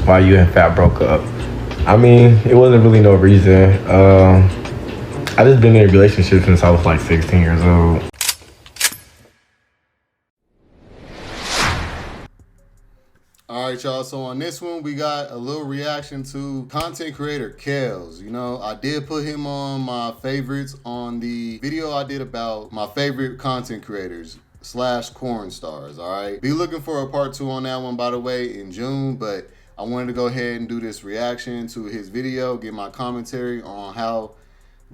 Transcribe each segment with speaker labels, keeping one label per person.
Speaker 1: Why you and Fat broke up? I mean, it wasn't really no reason. I just been in a relationship since I was like 16 years old.
Speaker 2: All right, y'all. So on this one, we got a little reaction to content creator KELZ. You know, I did put him on my favorites on the video I did about my favorite content creators / corn stars. All right. Be looking for a part 2 on that one, by the way, in June. But I wanted to go ahead and do this reaction to his video, get my commentary on how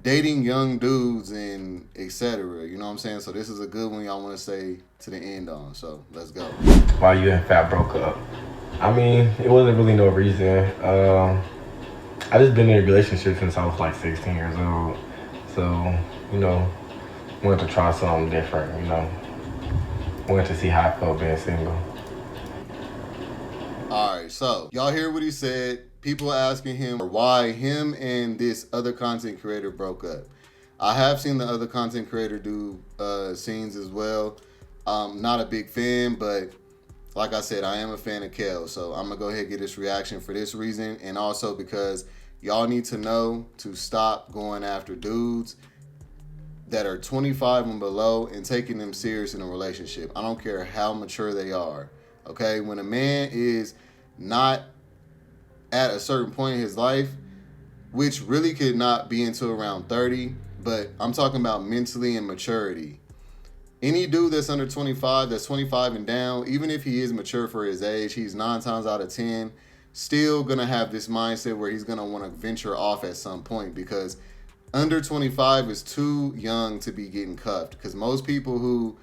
Speaker 2: dating young dudes and etc. You know what I'm saying? So this is a good one y'all want to say to the end on. So let's go.
Speaker 1: Why you and Fat broke up? I mean, it wasn't really no reason. I just been in a relationship since I was like 16 years old. So, you know, wanted to try something different, you know. Wanted to see how I felt being single.
Speaker 2: All right, so y'all hear what he said. People asking him why him and this other content creator broke up. I have seen the other content creator do scenes as well. Not a big fan, but like I said, I am a fan of KELZ, so I'm gonna go ahead and get this reaction for this reason, and also because y'all need to know to stop going after dudes that are 25 and below and taking them serious in a relationship. I don't care how mature they are. Okay, when a man is not at a certain point in his life, which really could not be until around 30, but I'm talking about mentally and maturity. Any dude that's under 25, that's 25 and down, even if he is mature for his age, he's 9 times out of 10 still gonna have this mindset where he's gonna want to venture off at some point, because under 25 is too young to be getting cuffed. Because most people who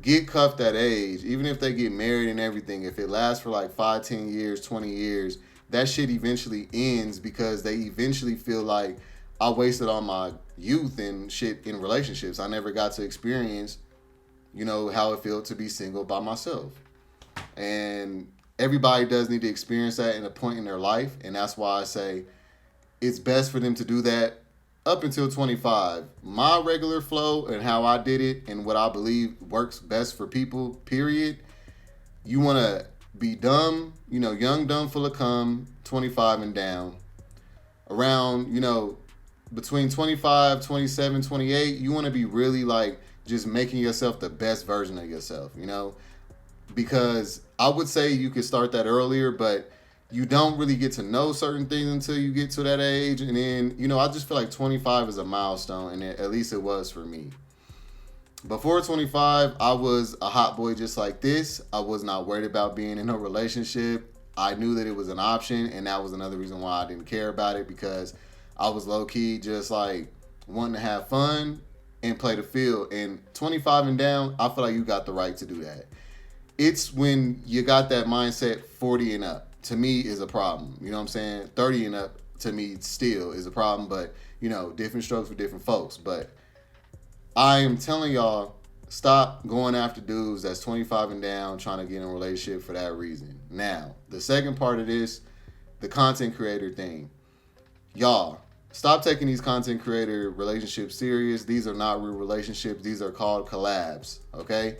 Speaker 2: get cuffed at age, even if they get married and everything, if it lasts for like 5, 10 years, 20 years, that shit eventually ends because they eventually feel like I wasted all my youth and shit in relationships. I never got to experience, you know, how it felt to be single by myself. And everybody does need to experience that in a point in their life. And that's why I say it's best for them to do that up until 25. My regular flow and how I did it and what I believe works best for people, period. You want to be dumb, you know, young, dumb, full of cum, 25 and down. Around, you know, between 25, 27, 28, you want to be really like just making yourself the best version of yourself, you know? Because I would say you could start that earlier, but you don't really get to know certain things until you get to that age. And then, you know, I just feel like 25 is a milestone, and at least it was for me. Before 25, I was a hot boy just like this. I was not worried about being in a relationship. I knew that it was an option, and that was another reason why I didn't care about it, because I was low-key just like wanting to have fun and play the field. And 25 and down, I feel like you got the right to do that. It's when you got that mindset 40 and up, to me, is a problem. You know what I'm saying? 30 and up, to me, still is a problem. But, you know, different strokes for different folks. But I am telling y'all, stop going after dudes that's 25 and down trying to get in a relationship for that reason. Now, the second part of this, the content creator thing. Y'all, stop taking these content creator relationships serious. These are not real relationships. These are called collabs, okay?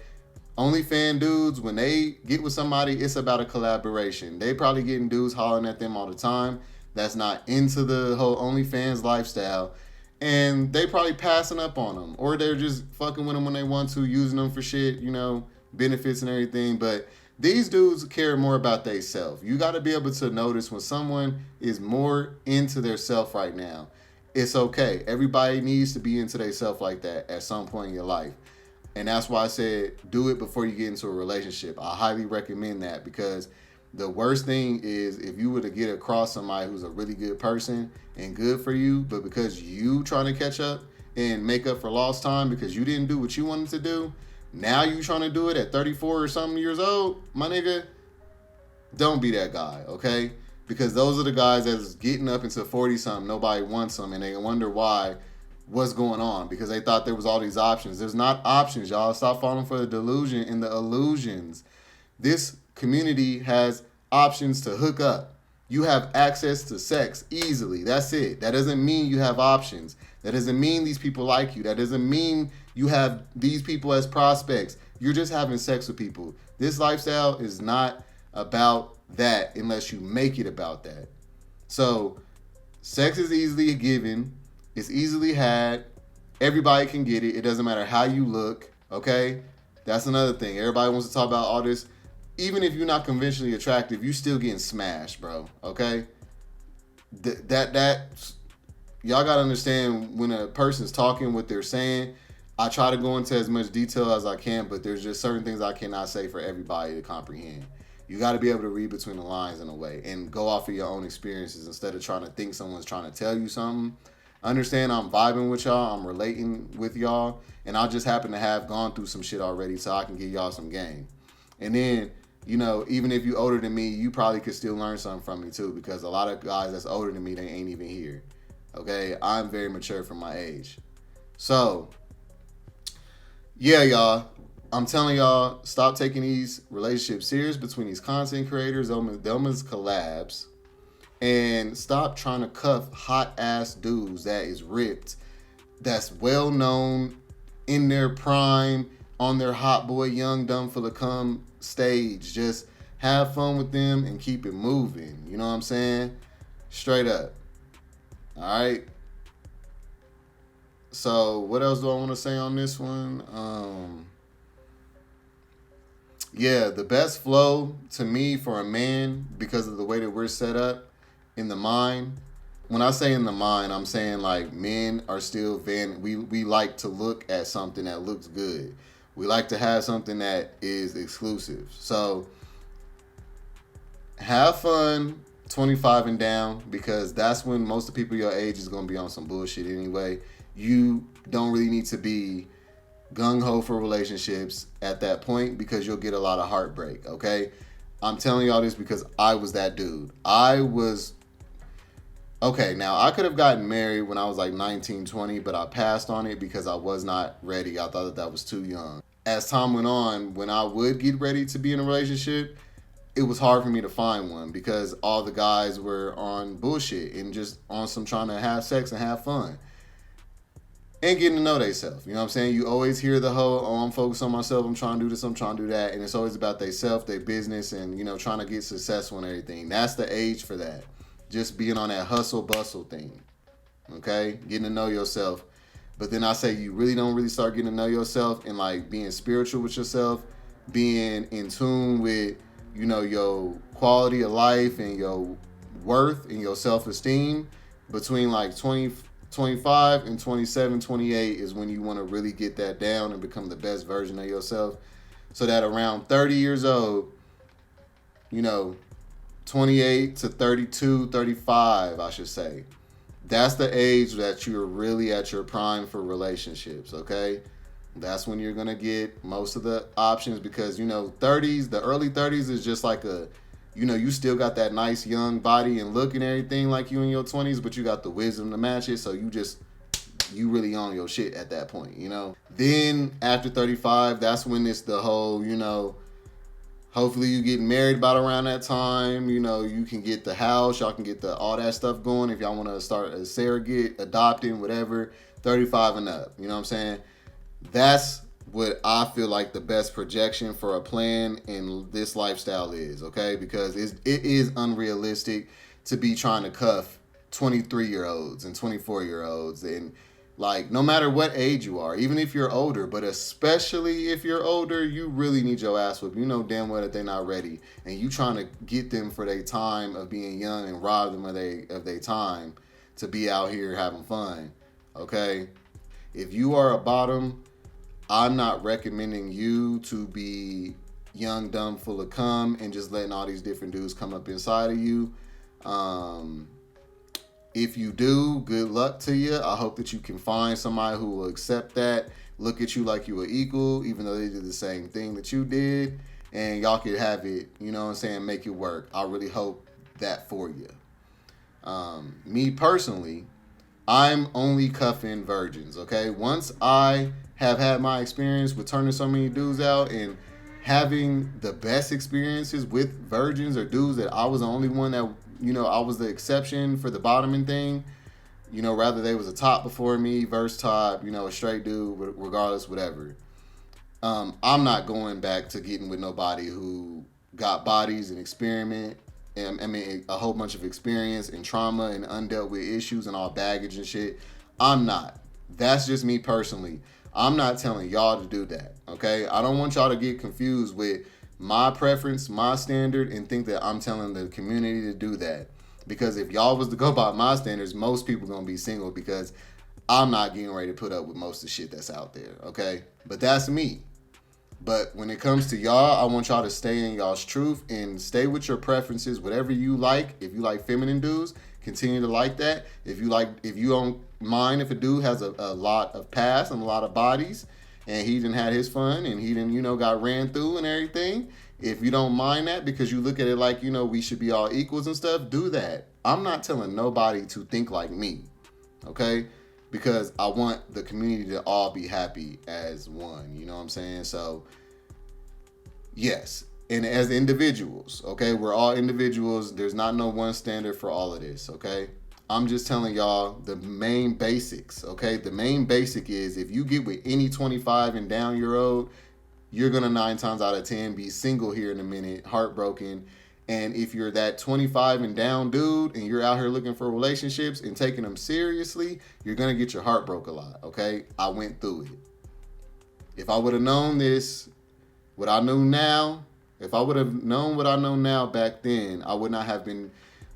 Speaker 2: OnlyFans dudes, when they get with somebody, it's about a collaboration. They probably getting dudes hollering at them all the time that's not into the whole OnlyFans lifestyle. And they probably passing up on them. Or they're just fucking with them when they want to, using them for shit, you know, benefits and everything. But these dudes care more about they self. You got to be able to notice when someone is more into their self right now. It's okay. Everybody needs to be into their self like that at some point in your life. And that's why I said do it before you get into a relationship. I highly recommend that, because the worst thing is if you were to get across somebody who's a really good person and good for you, but because you trying to catch up and make up for lost time because you didn't do what you wanted to do, now you trying to do it at 34 or something years old, my nigga, don't be that guy, okay? Because those are the guys that's getting up into 40-something, nobody wants them, and they wonder why. What's going on, because they thought there was all these options. There's not options, y'all. Stop falling for the delusion and the illusions. This community has options to hook up. You have access to sex easily. That's it. That doesn't mean you have options. That doesn't mean these people like you. That doesn't mean you have these people as prospects. You're just having sex with people. This lifestyle is not about that unless you make it about that. So sex is easily given, it's easily had. Everybody can get it. It doesn't matter how you look. Okay, that's another thing. Everybody wants to talk about all this. Even if you're not conventionally attractive, you still getting smashed, bro. Okay, that y'all gotta understand when a person's talking what they're saying. I try to go into as much detail as I can, but there's just certain things I cannot say for everybody to comprehend. You got to be able to read between the lines in a way and go off of your own experiences instead of trying to think someone's trying to tell you something. Understand I'm vibing with y'all, I'm relating with y'all, and I just happen to have gone through some shit already so I can give y'all some game. And then, you know, even if you older than me, you probably could still learn something from me too, because a lot of guys that's older than me, they ain't even here. Okay, I'm very mature for my age. So, yeah, y'all. I'm telling y'all, stop taking these relationships serious between these content creators, them as collabs, and stop trying to cuff hot ass dudes that is ripped, that's well known, in their prime, on their hot boy, young, dumb, full of cum stage. Just have fun with them and keep it moving. You know what I'm saying? Straight up. All right. So what else do I want to say on this one? Yeah, the best flow to me for a man, because of the way that we're set up in the mind. When I say in the mind, I'm saying like men are still we like to look at something that looks good. We like to have something that is exclusive. So have fun 25 and down, because that's when most of the people your age is going to be on some bullshit anyway. You don't really need to be gung-ho for relationships at that point, because you'll get a lot of heartbreak, okay? I'm telling y'all this because I was that dude. Okay, now I could have gotten married when I was like 19, 20, but I passed on it because I was not ready. I thought that was too young. As time went on, when I would get ready to be in a relationship, it was hard for me to find one because all the guys were on bullshit and just on some trying to have sex and have fun. And getting to know themselves. You know what I'm saying? You always hear the whole, oh, I'm focused on myself, I'm trying to do this, I'm trying to do that. And it's always about their self, their business, and, you know, trying to get successful and everything. That's the age for that. Just being on that hustle bustle thing. Okay? Getting to know yourself. But then I say you really don't really start getting to know yourself and like being spiritual with yourself, being in tune with, you know, your quality of life and your worth and your self-esteem between like 25 and 27, 28 is when you want to really get that down and become the best version of yourself. So that around 30 years old, you know, 28 to 32, 35, I should say. That's the age that you're really at your prime for relationships, okay? That's when you're going to get most of the options because, you know, 30s, the early 30s is just like a, you know, you still got that nice young body and look and everything like you in your 20s, but you got the wisdom to match it. So you really on your shit at that point, you know? Then after 35, that's when it's the whole, you know, hopefully you get married about around that time. You know, you can get the house. Y'all can get all that stuff going. If y'all want to start a surrogate, adopting, whatever, 35 and up. You know what I'm saying? That's what I feel like the best projection for a plan in this lifestyle is, okay? Because it is unrealistic to be trying to cuff 23-year-olds and 24-year-olds and like, no matter what age you are, even if you're older, but especially if you're older, you really need your ass whooped. You know damn well that they're not ready. And you trying to get them for their time of being young and rob them of their time to be out here having fun. Okay? If you are a bottom, I'm not recommending you to be young, dumb, full of cum and just letting all these different dudes come up inside of you. If you do, good luck to you. I hope that you can find somebody who will accept that, look at you like you were equal, even though they did the same thing that you did, and y'all could have it, you know what I'm saying, make it work. I really hope that for you. Me personally, I'm only cuffing virgins, okay? Once I have had my experience with turning so many dudes out and having the best experiences with virgins or dudes that I was the only one that, you know, I was the exception for the bottoming thing, you know, rather they was a top before me, verse top, you know, a straight dude, regardless, whatever. I'm not going back to getting with nobody who got bodies and experiment. I mean, a whole bunch of experience and trauma and undealt with issues and all baggage and shit. I'm not. That's just me personally. I'm not telling y'all to do that, okay? I don't want y'all to get confused with my preference, my standard, and think that I'm telling the community to do that. Because if y'all was to go by my standards, most people gonna be single because I'm not getting ready to put up with most of the shit that's out there, okay? But that's me. But when it comes to y'all, I want y'all to stay in y'all's truth and stay with your preferences, whatever you like. If you like feminine dudes, continue to like that. If you don't mind if a dude has a lot of past and a lot of bodies and he didn't had his fun and he didn't, got ran through and everything. If you don't mind that because you look at it like, we should be all equals and stuff, do that. I'm not telling nobody to think like me, okay? Because I want the community to all be happy as one, you know what I'm saying? So, yes. And as individuals, okay, we're all individuals. There's not no one standard for all of this, okay? I'm just telling y'all the main basics, okay? The main basic is if you get with any 25 and down year old, you're going to 9 times out of 10 be single here in a minute, heartbroken. And if you're that 25 and down dude and you're out here looking for relationships and taking them seriously, you're going to get your heart broke a lot, okay? I went through it. If I would have known this, what I know now, if I would have known what I know now back then, I would not have been,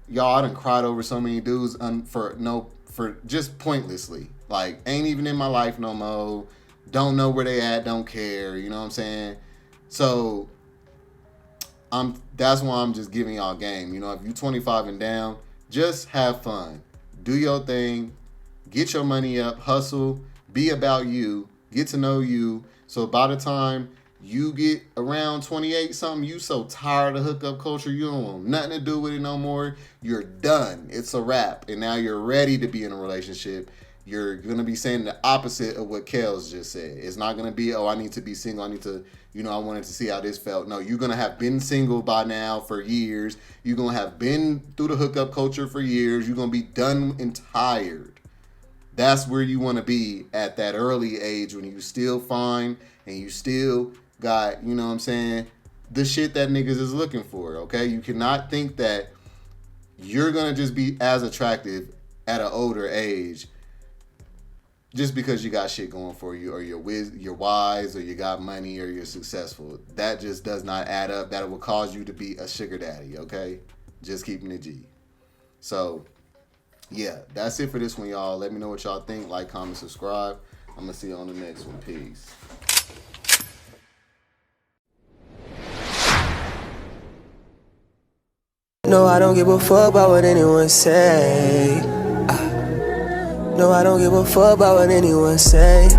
Speaker 2: y'all, I done cried over so many dudes for just pointlessly. Like, ain't even in my life no more. Don't know where they at, don't care, you know what I'm saying? So, that's why I'm just giving y'all game. If you 25 and down, just have fun. Do your thing. Get your money up. Hustle. Be about you. Get to know you. So by the time you get around 28 something, you so tired of hookup culture, you don't want nothing to do with it no more. You're done. It's a wrap. And now you're ready to be in a relationship. You're going to be saying the opposite of what KELZ just said. It's not going to be, I need to be single. I need to, I wanted to see how this felt. No, you're going to have been single by now for years. You're going to have been through the hookup culture for years. You're going to be done and tired. That's where you want to be at that early age when you still fine and you still got, the shit that niggas is looking for, okay? You cannot think that you're going to just be as attractive at an older age just because you got shit going for you or you're wise or you got money or you're successful. That just does not add up. That will cause you to be a sugar daddy, okay? Just keeping it G. So, yeah, that's it for this one, y'all. Let me know what y'all think. Like, comment, subscribe. I'm going to see you on the next one. Peace.
Speaker 3: No, I don't give a fuck about what anyone say. No, I don't give a fuck about what anyone say.